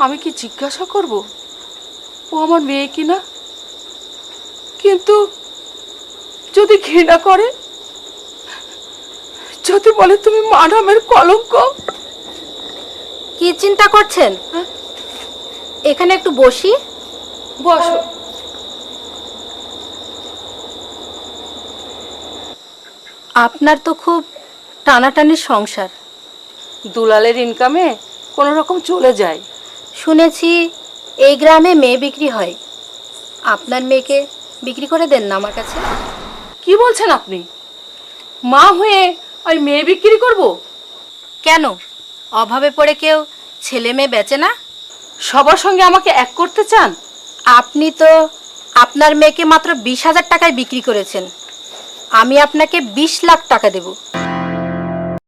আমি কি জিজ্ঞাসা করব ও আমার মেয়ে কিনা? কিন্তু যদি ঘৃণা করে, যদি বলে তুমি মানবের কলঙ্ক। কি চিন্তা করছেন? এখানে একটু বসি। বসো। আপনার তো খুব টানাটানির সংসার। দুলালের ইনকামে কোনো রকম চলে যায়। শুনেছি এই গ্রামে মেয়ে বিক্রি হয়। আপনার মেয়েকে বিক্রি করে দেন না আমার কাছে। কি বলছেন আপনি? মা হয়ে আমি মেয়ে বিক্রি করব? কেন, অভাবে পড়ে কেউ ছেলে মেয়ে বেচে না? সবার সঙ্গে আমাকে এক করতে চান? আপনি তো আপনার মেয়েকে মাত্র 20,000 টাকায় বিক্রি করেছেন। আমি আপনাকে 20 লাখ টাকা দেব।